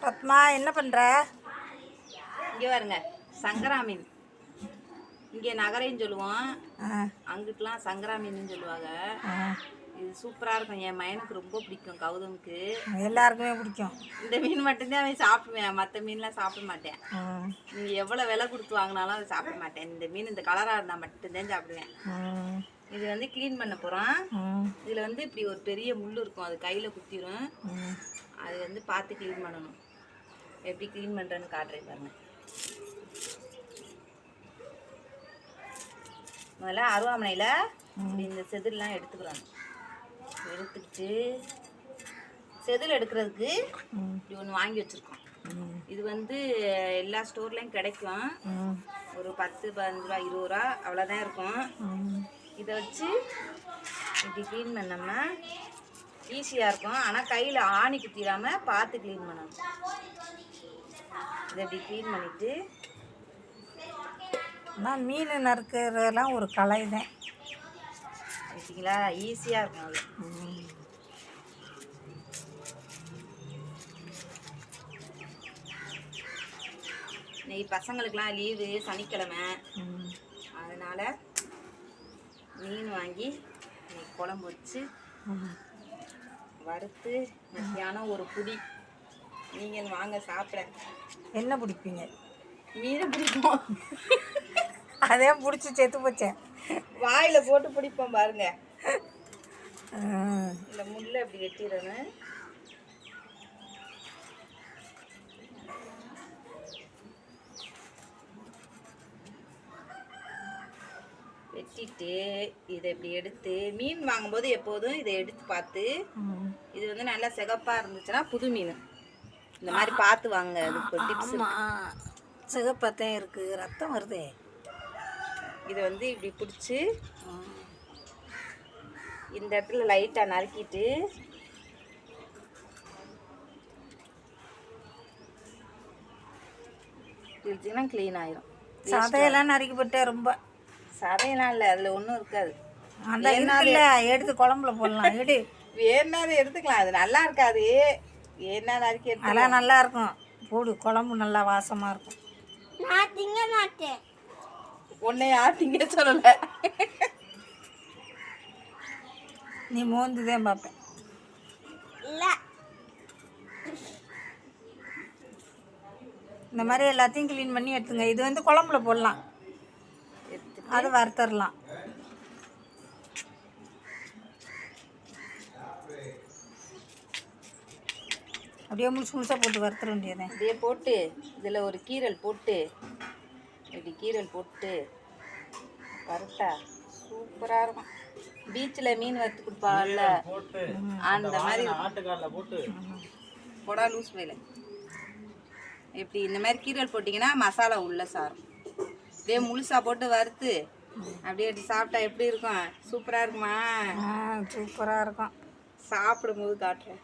பத்மா என்ன பண்ணுற? இங்கே பாருங்க, சங்கரா மீன். இங்கே நகரைன்னு சொல்லுவோம், அங்கிட்டலாம் சங்கரா மீன் சொல்லுவாங்க. இது சூப்பராக இருக்கும். என் மயனுக்கு ரொம்ப பிடிக்கும், கௌதமுக்கு. எல்லாருக்குமே பிடிக்கும். இந்த மீன் மட்டும்தான் அவன் சாப்பிடுவேன், மற்ற மீன்லாம் சாப்பிட மாட்டேன். நீங்கள் எவ்வளோ விலை கொடுத்து வாங்கினாலும் அதை சாப்பிட மாட்டேன். இந்த மீன் இந்த கலராக இருந்தால் மட்டும்தான் சாப்பிடுவேன். இது வந்து க்ளீன் பண்ண போகிறோம். இதில் வந்து இப்படி ஒரு பெரிய முள் இருக்கும், அது கையில் குத்திடும். அது வந்து பார்த்து க்ளீன் பண்ணணும். எப்படி க்ளீன் பண்ணுறேன்னு காட்டுறேன் பாருங்கள். முதல்ல அருவாமனையில் இப்படி இந்த செதில்லாம் எடுத்துக்கிறாங்க. எடுத்துக்கிட்டு செதில் எடுக்கிறதுக்கு இப்படி ஒன்று வாங்கி வச்சுருக்கோம். இது வந்து எல்லா ஸ்டோர்லேயும் கிடைக்கும். ஒரு 10-15 ரூபா 20 ரூபா அவ்வளோதான் இருக்கும். இதை வச்சு இப்படி க்ளீன் பண்ணோம்னா ஈஸியாக இருக்கும். ஆனால் கையில் ஆணி குத்திடாமல் பார்த்து க்ளீன் பண்ணணும். இதை இப்படி க்ளீன் பண்ணிவிட்டு ஆனால் மீன் நறுக்கிறதெல்லாம் ஒரு கலை தான். வச்சிங்களா, ஈஸியாக இருக்கும் அது. இன்னைக்கு பசங்களுக்கெலாம் லீவு, சனிக்கிழமை. அதனால் மீன் வாங்கி இன்னைக்கு குழம்பு வச்சு வறுத்து மத்தியானம் ஒரு புடி. நீங்கள் வாங்க சாப்பிட. என்ன பிடிப்பீங்க? மீனை பிடிப்போம். அதே பிடிச்சி செத்து போச்சேன். வாயில் போட்டு பிடிப்போம் பாருங்க. இந்த முள்ளை அப்படி வெட்டிடணும். வெட்டிட்டு இதை இப்படி எடுத்து, மீன் வாங்கும்போது எப்போதும் இதை எடுத்து பார்த்து, இது வந்து நல்லா சிகப்பாக இருந்துச்சுன்னா புது மீன் இந்த மாதிரி பார்த்து வாங்க. அதுக்கு டிப்ஸ். சிகப்பாத்தான் இருக்குது, ரத்தம் வருதே. இதை வந்து இப்படி பிடிச்சி இந்த இடத்துல லைட்டாக நறுக்கிட்டு பிடிச்சிங்கன்னா க்ளீன் ஆயிரும். சதையெல்லாம் நறுக்கி போட்டேன். ரொம்ப சதையெல்லாம் இல்லை, அதில் ஒன்றும் இருக்காது. அந்த இல்லை, எடுத்து குழம்புல போடலாம். எடு, வேணாலும் எடுத்துக்கலாம். அது நல்லா இருக்காது. வேணா நறுக்கி எடுத்து அதெல்லாம் நல்லா இருக்கும். போடு, குழம்பு நல்லா வாசமாக இருக்கும். நான் திங்க மாட்டேன். உன்னை யார் திங்க சொல்லலை. நீ மோந்துதான் பார்ப்பேன். இல்லை, இந்த மாதிரி எல்லாத்தையும் க்ளீன் பண்ணி எடுத்துங்க. இது வந்து குழம்புல போடலாம், அது வறுத்தரலாம். அப்படியே முழுசு முழுசாக போட்டு வறுத்தர வேண்டியது. அப்படியே போட்டு இதில் ஒரு கீரல் போட்டு இப்படி கீரல் போட்டு வறுத்தா சூப்பராக இருக்கும். பீச்சில் மீன் வறுத்து கொடுப்பாங்கல்ல, அந்த மாதிரி போடா லூஸ் மேலே. இப்படி இந்த மாதிரி கீரல் போட்டிங்கன்னா மசாலா உள்ள சாரும். அப்படியே முழுசாக போட்டு வறுத்து அப்படியே எடுத்து சாப்பிட்டா எப்படி இருக்கும்? சூப்பராக இருக்குமா? சூப்பராக இருக்கும். சாப்பிடும்போது காட்டுறேன்.